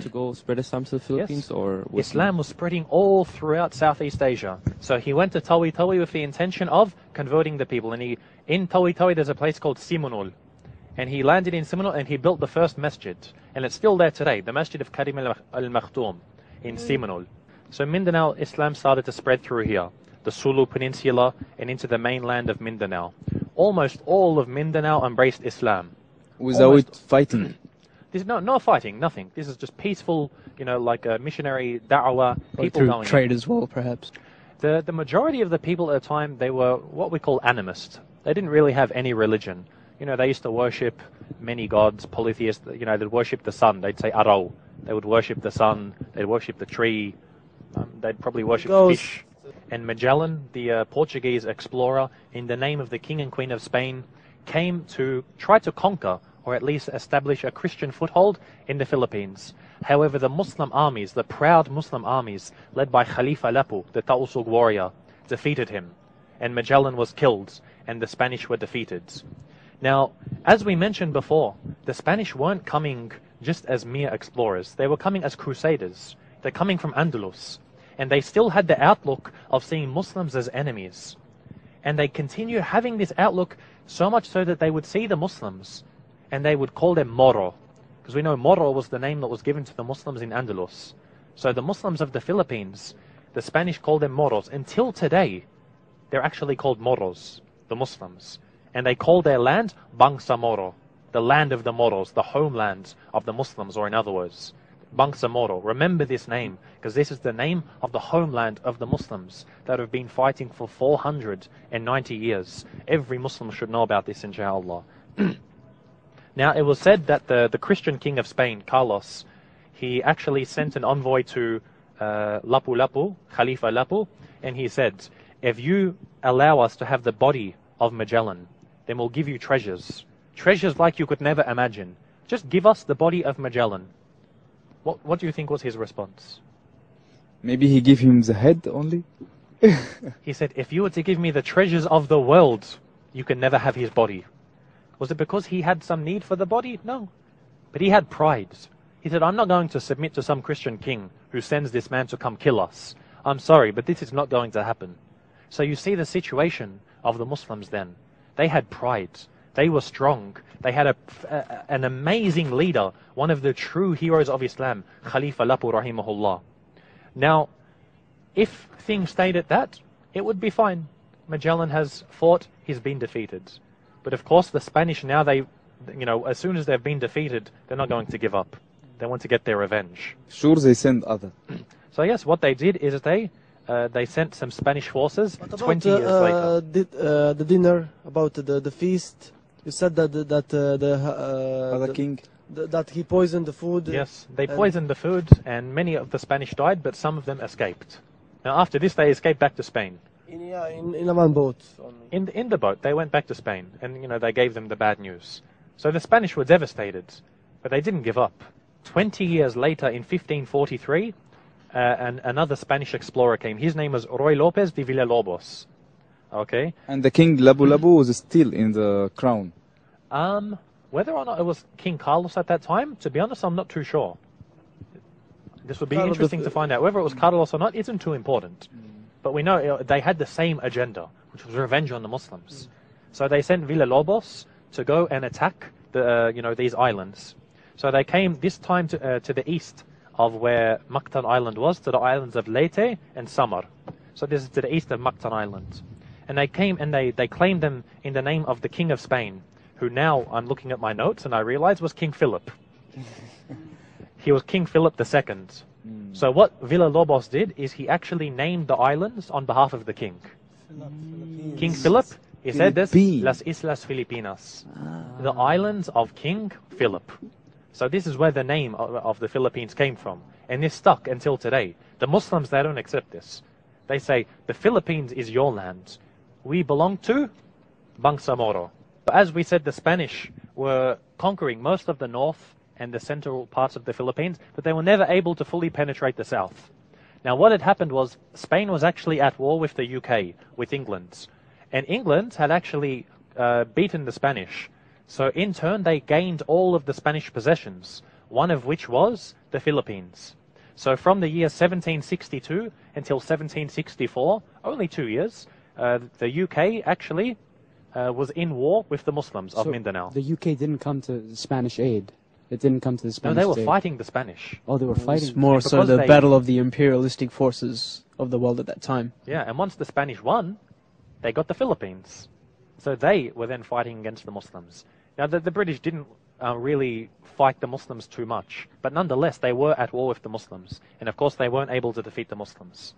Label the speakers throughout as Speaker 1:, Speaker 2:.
Speaker 1: to go spread Islam to the Philippines?
Speaker 2: Yes.
Speaker 1: Or
Speaker 2: Islam was spreading all throughout Southeast Asia. So he went to Tawi-Tawi with the intention of converting the people. And in Tawi-Tawi there's a place called Simunul. And he landed in Simunul and he built the first masjid. And it's still there today, the Masjid of Karim al-Makhtoum in Simunul. So Mindanao, Islam started to spread through here, the Sulu Peninsula and into the mainland of Mindanao. Almost all of Mindanao embraced Islam.
Speaker 3: Without fighting?
Speaker 2: There's no fighting, nothing. This is just peaceful, like a missionary da'wah, people
Speaker 4: through
Speaker 2: going
Speaker 4: trade
Speaker 2: in.
Speaker 4: as well, perhaps.
Speaker 2: The majority of the people at the time, they were what we call animist. They didn't really have any religion. They used to worship many gods, polytheists. They'd worship the sun. They'd say Araw. They would worship the sun. They'd worship the tree. They'd probably worship fish. And Magellan, the Portuguese explorer, in the name of the King and Queen of Spain, came to try to conquer or at least establish a Christian foothold in the Philippines. However, the Muslim armies, the proud Muslim armies, led by Khalifa Lapu, the Tausug warrior, defeated him. And Magellan was killed, and the Spanish were defeated. Now, as we mentioned before, the Spanish weren't coming just as mere explorers. They were coming as crusaders. They're coming from Andalus. And they still had the outlook of seeing Muslims as enemies. And they continue having this outlook so much so that they would see the Muslims and they would call them Moro. Because we know Moro was the name that was given to the Muslims in Andalus. So the Muslims of the Philippines, the Spanish called them Moros. Until today, they're actually called Moros, the Muslims. And they call their land Bangsamoro, the land of the Moros, the homeland of the Muslims, or in other words, Bangsamoro. Remember this name, because this is the name of the homeland of the Muslims that have been fighting for 490 years. Every Muslim should know about this, inshallah. Now, it was said that the Christian king of Spain, Carlos, he actually sent an envoy to Lapu-Lapu, Khalifa Lapu, and he said, if you allow us to have the body of Magellan, then we'll give you treasures. Treasures like you could never imagine. Just give us the body of Magellan. What do you think was his response?
Speaker 3: Maybe he gave him the head only?
Speaker 2: He said, if you were to give me the treasures of the world, you can never have his body. Was it because he had some need for the body? No. But he had pride. He said, I'm not going to submit to some Christian king who sends this man to come kill us. I'm sorry, but this is not going to happen. So you see the situation of the Muslims then. They had pride. They were strong. They had an amazing leader, one of the true heroes of Islam, Khalifa Lapu rahimahullah. Now, if things stayed at that, it would be fine. Magellan has fought, he's been defeated. But of course, the Spanish now, as soon as they've been defeated, they're not going to give up. They want to get their revenge.
Speaker 3: Sure, they send other.
Speaker 2: So yes, what they did is they sent some Spanish forces 20 years later.
Speaker 5: The dinner, about the feast, you said that
Speaker 3: the king,
Speaker 5: that he poisoned the food.
Speaker 2: Yes, they poisoned the food, and many of the Spanish died, but some of them escaped. Now, after this, they escaped back to Spain.
Speaker 5: In a one boat. Only.
Speaker 2: In the boat, they went back to Spain, and they gave them the bad news. So the Spanish were devastated, but they didn't give up. 20 years later, in 1543, another Spanish explorer came. His name was Ruy López de Villalobos. Okay.
Speaker 3: And the king Lapu-Lapu was still in the crown.
Speaker 2: Whether or not it was King Carlos at that time, to be honest, I'm not too sure. This would be interesting to find out. Whether it was Carlos or not isn't too important. But we know they had the same agenda, which was revenge on the Muslims. So they sent Villalobos to go and attack these islands. So they came this time to the east of where Mactan Island was, to the islands of Leyte and Samar. So this is to the east of Mactan Island. And they came and they claimed them in the name of the King of Spain, who now, I'm looking at my notes and I realize was King Philip. He was King Philip II. So what Villalobos did is he actually named the islands on behalf of the king. King Philip, he said this, Las Islas Filipinas, the islands of King Philip. So this is where the name of the Philippines came from. And this stuck until today. The Muslims, they don't accept this. They say, the Philippines is your land. We belong to Bangsamoro. But as we said, the Spanish were conquering most of the north and the central parts of the Philippines, but they were never able to fully penetrate the south. Now what had happened was, Spain was actually at war with the UK, with England. And England had actually beaten the Spanish. So in turn, they gained all of the Spanish possessions. one of which was the Philippines. So from the year 1762 until 1764, only 2 years, the UK actually was in war with the Muslims of Mindanao.
Speaker 1: The UK didn't come to the Spanish aid. It didn't come to the Spanish
Speaker 2: No, they were
Speaker 1: aid.
Speaker 2: fighting the Spanish.
Speaker 1: Oh, they were fighting.
Speaker 4: It's more so the battle of the imperialistic forces of the world at that time.
Speaker 2: Yeah, and once the Spanish won, they got the Philippines. So they were then fighting against the Muslims. Now, the British didn't really fight the Muslims too much, but nonetheless, they were at war with the Muslims. And of course, they weren't able to defeat the Muslims.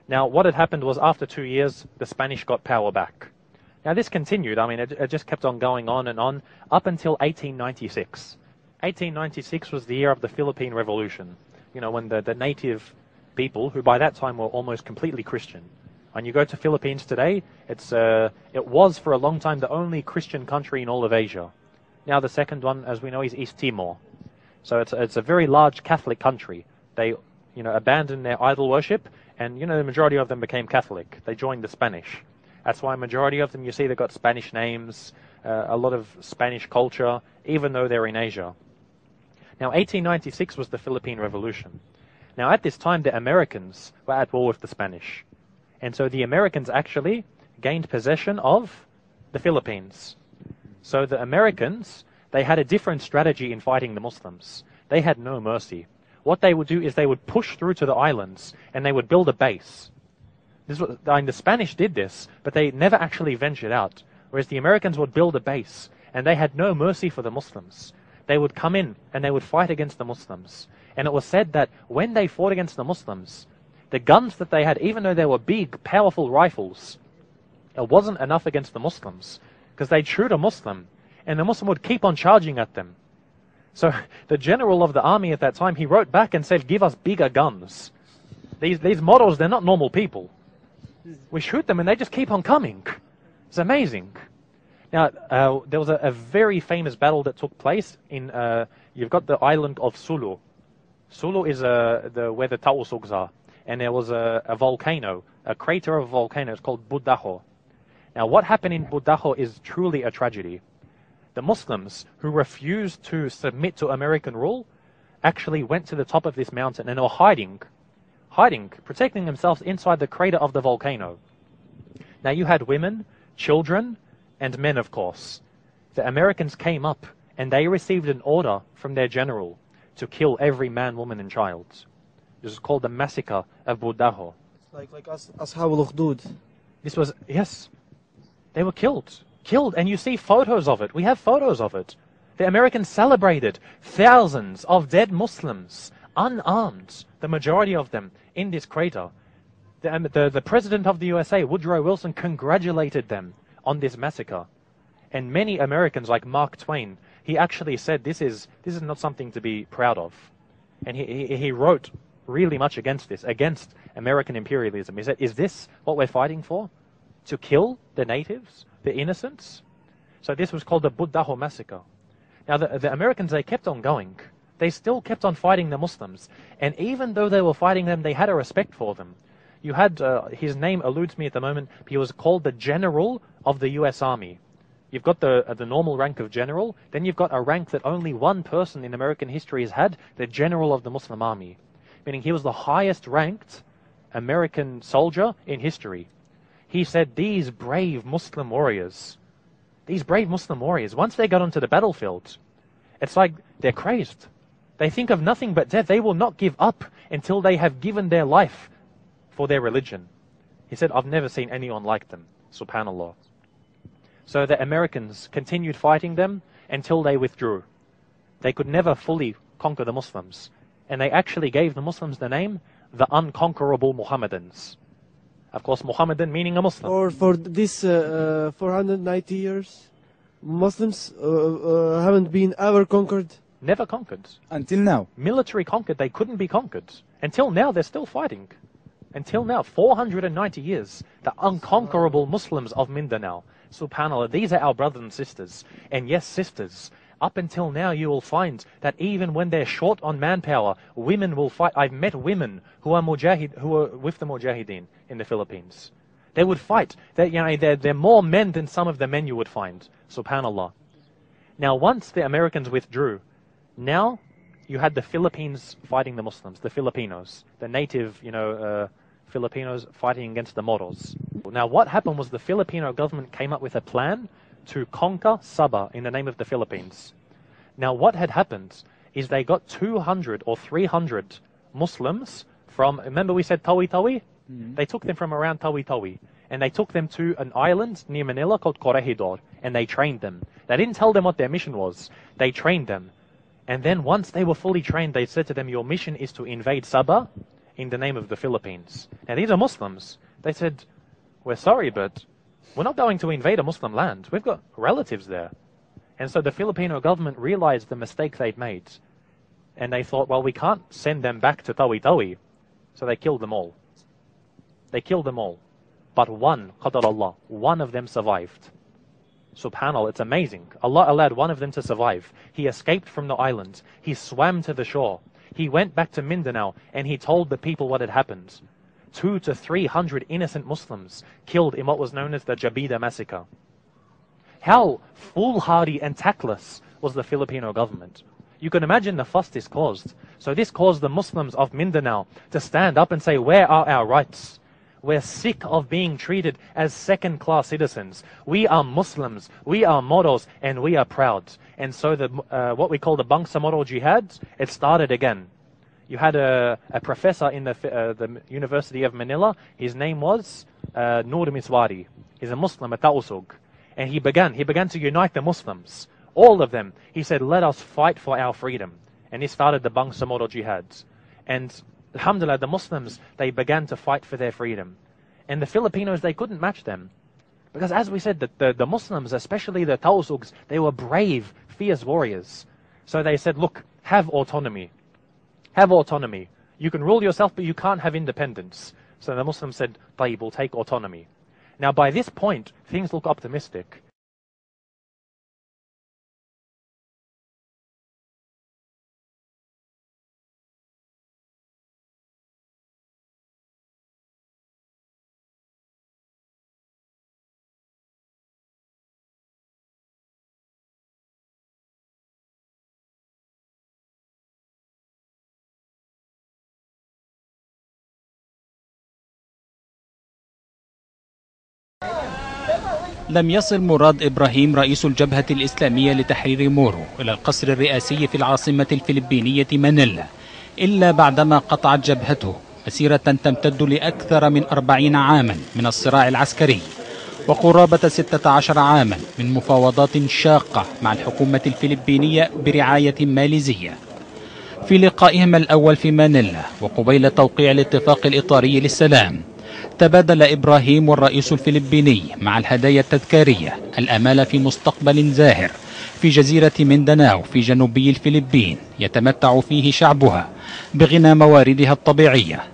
Speaker 2: Now, what had happened was after 2 years, the Spanish got power back. Now, this continued. I mean, it just kept on going on and on up until 1896. 1896 was the year of the Philippine Revolution. You know, when the native people, who by that time were almost completely Christian, and you go to Philippines today, it was for a long time the only Christian country in all of Asia. Now the second one, as we know, is East Timor. So it's a very large Catholic country. They, abandoned their idol worship, and, the majority of them became Catholic. They joined the Spanish. That's why a majority of them, you see, they've got Spanish names, a lot of Spanish culture, even though they're in Asia. Now, 1896 was the Philippine Revolution. Now, at this time, the Americans were at war with the Spanish. And so the Americans actually gained possession of the Philippines. So the Americans, they had a different strategy in fighting the Muslims. They had no mercy. What they would do is they would push through to the islands and they would build a base. The Spanish did this, but they never actually ventured out. Whereas the Americans would build a base and they had no mercy for the Muslims. They would come in and they would fight against the Muslims. And it was said that when they fought against the Muslims, the guns that they had, even though they were big, powerful rifles, it wasn't enough against the Muslims, because they'd shoot a Muslim, and the Muslim would keep on charging at them. So the general of the army at that time, he wrote back and said, give us bigger guns. These models, they're not normal people. We shoot them and they just keep on coming. It's amazing. Now, there was a very famous battle that took place in, you've got the island of Sulu. Sulu is where the Taosugs are. And there was a volcano, a crater of a volcano. It's called Budaho. Now, what happened in Budaho is truly a tragedy. The Muslims who refused to submit to American rule actually went to the top of this mountain and were hiding, protecting themselves inside the crater of the volcano. Now, you had women, children, and men, of course. The Americans came up and they received an order from their general to kill every man, woman, and child. This is called the massacre of Budaho.
Speaker 5: Like Ashab al-Ukhdud.
Speaker 2: This was, yes, they were killed, and you see photos of it. We have photos of it. The Americans celebrated thousands of dead Muslims, unarmed, the majority of them, in this crater. The president of the USA, Woodrow Wilson, congratulated them on this massacre. And many Americans, like Mark Twain, he actually said this is not something to be proud of. And he wrote really much against this, against American imperialism. He said, is this what we're fighting for? To kill the natives, the innocents? So this was called the Budaho massacre. Now the Americans, they kept on going. They still kept on fighting the Muslims. And even though they were fighting them, they had a respect for them. You had, his name eludes me at the moment, he was called the General of the US Army. You've got the normal rank of general, then you've got a rank that only one person in American history has had, the General of the Muslim Army. Meaning he was the highest ranked American soldier in history. He said these brave Muslim warriors, once they got onto the battlefield, it's like they're crazed. They think of nothing but death. They will not give up until they have given their life for their religion. He said, I've never seen anyone like them. Subhanallah. So the Americans continued fighting them until they withdrew. They could never fully conquer the Muslims. And they actually gave the Muslims the name, the unconquerable Mohammedans. Of course, Mohammedan meaning a Muslim.
Speaker 5: Or for this 490 years, Muslims haven't been ever conquered.
Speaker 2: Never conquered.
Speaker 3: Until now.
Speaker 2: Military conquered, they couldn't be conquered. Until now, they're still fighting. Until now, 490 years, the unconquerable Muslims of Mindanao. Subhanallah, these are our brothers and sisters. And yes, sisters, up until now you will find that even when they're short on manpower, women will fight. I've met women who are with the Mujahideen in the Philippines. They would fight. They're more men than some of the men you would find. Subhanallah. Now, once the Americans withdrew, now you had the Philippines fighting the Muslims, the Filipinos, the native, Filipinos fighting against the Moros. Now, what happened was the Filipino government came up with a plan to conquer Sabah in the name of the Philippines. Now, what had happened is they got 200 or 300 Muslims from, remember we said Tawi-Tawi? They took them from around Tawi-Tawi, and they took them to an island near Manila called Corregidor, and they trained them. They didn't tell them what their mission was. They trained them. And then once they were fully trained, they said to them, your mission is to invade Sabah in the name of the Philippines. Now, these are Muslims. They said, we're sorry, but we're not going to invade a Muslim land. We've got relatives there. And so the Filipino government realized the mistake they'd made. And they thought, well, we can't send them back to Tawi-Tawi. So they killed them all. They killed them all. But one, Qadar Allah, one of them survived. Subhanallah, it's amazing. Allah allowed one of them to survive. He escaped from the island. He swam to the shore. He went back to Mindanao and he told the people what had happened. 200 to 300 innocent Muslims killed in what was known as the Jabida massacre. How foolhardy and tactless was the Filipino government. You can imagine the fuss this caused. So this caused the Muslims of Mindanao to stand up and say, where are our rights? We're sick of being treated as second-class citizens. We are Muslims, we are Moros, and we are proud. And so what we call the Bangsamoro Jihad, it started again. You had a professor in the University of Manila. His name was Nur Miswari. He's a Muslim, a Tausug. And he began to unite the Muslims. All of them. He said, let us fight for our freedom. And he started the Bangsamoro Jihad. And alhamdulillah, the Muslims, they began to fight for their freedom. And the Filipinos, they couldn't match them. Because as we said, the Muslims, especially the Tausugs, they were brave, fierce warriors. So they said, look, have autonomy. Have autonomy. You can rule yourself, but you can't have independence. So the Muslims said, Tayyib, we'll take autonomy. Now by this point, things look optimistic.
Speaker 6: لم يصل مراد إبراهيم رئيس الجبهة الإسلامية لتحرير مورو إلى القصر الرئاسي في العاصمة الفلبينية مانيلا إلا بعدما قطعت جبهته مسيرة تمتد لأكثر من 40 عاما من الصراع العسكري وقرابة 16 عاما من مفاوضات شاقة مع الحكومة الفلبينية برعاية ماليزية. في لقائهما الأول في مانيلا وقبيل توقيع الاتفاق الإطاري للسلام، تبادل إبراهيم والرئيس الفلبيني مع الهدايا التذكارية الأمال في مستقبل زاهر في جزيرة مندناو في جنوبي الفلبين يتمتع فيه شعبها بغنى مواردها الطبيعية.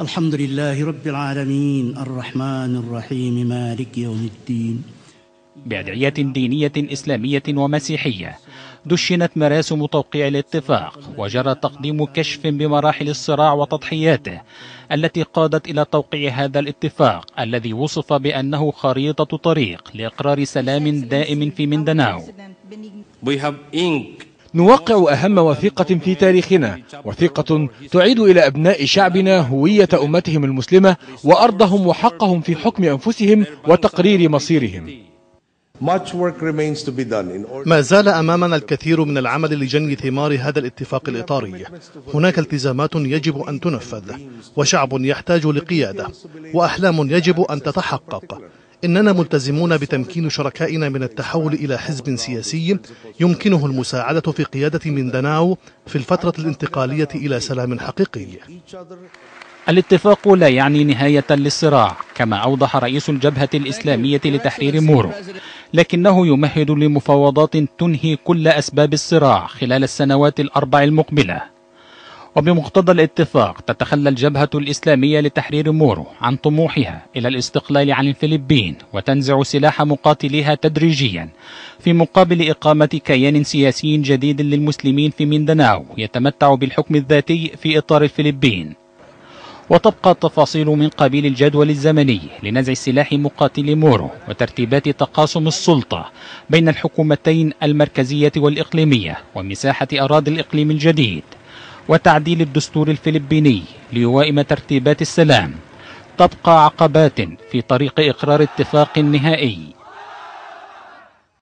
Speaker 7: الحمد لله رب العالمين الرحمن الرحيم مالك يوم الدين.
Speaker 6: بأدعية دينية إسلامية ومسيحية دشنت مراسم توقيع الاتفاق وجرى تقديم كشف بمراحل الصراع وتضحياته التي قادت إلى توقيع هذا الاتفاق الذي وصف بأنه خريطة طريق لإقرار سلام دائم في مندناو.
Speaker 8: نوقع أهم وثيقة في تاريخنا، وثيقة تعيد إلى أبناء شعبنا هوية أمتهم المسلمة وأرضهم وحقهم في حكم أنفسهم وتقرير مصيرهم.
Speaker 9: ما زال أمامنا الكثير من العمل لجني ثمار هذا الاتفاق الإطاري. هناك التزامات يجب أن تنفذ، وشعب يحتاج لقيادة، وأحلام يجب أن تتحقق. إننا ملتزمون بتمكين شركائنا من التحول إلى حزب سياسي يمكنه المساعدة في قيادة مندناو في الفترة الانتقالية إلى سلام حقيقي.
Speaker 6: الاتفاق لا يعني نهاية للصراع كما أوضح رئيس الجبهة الإسلامية لتحرير مورو، لكنه يمهد لمفاوضات تنهي كل أسباب الصراع خلال السنوات الأربع المقبلة. وبمقتضى الاتفاق تتخلى الجبهة الإسلامية لتحرير مورو عن طموحها إلى الاستقلال عن الفلبين وتنزع سلاح مقاتليها تدريجيا في مقابل إقامة كيان سياسي جديد للمسلمين في مندناو يتمتع بالحكم الذاتي في إطار الفلبين. وتبقى التفاصيل من قبيل الجدول الزمني لنزع سلاح مقاتلي مورو وترتيبات تقاسم السلطة بين الحكومتين المركزية والإقليمية ومساحة أراضي الإقليم الجديد وتعديل الدستور الفلبيني ليوائم ترتيبات السلام، تبقى عقبات في طريق إقرار اتفاق نهائي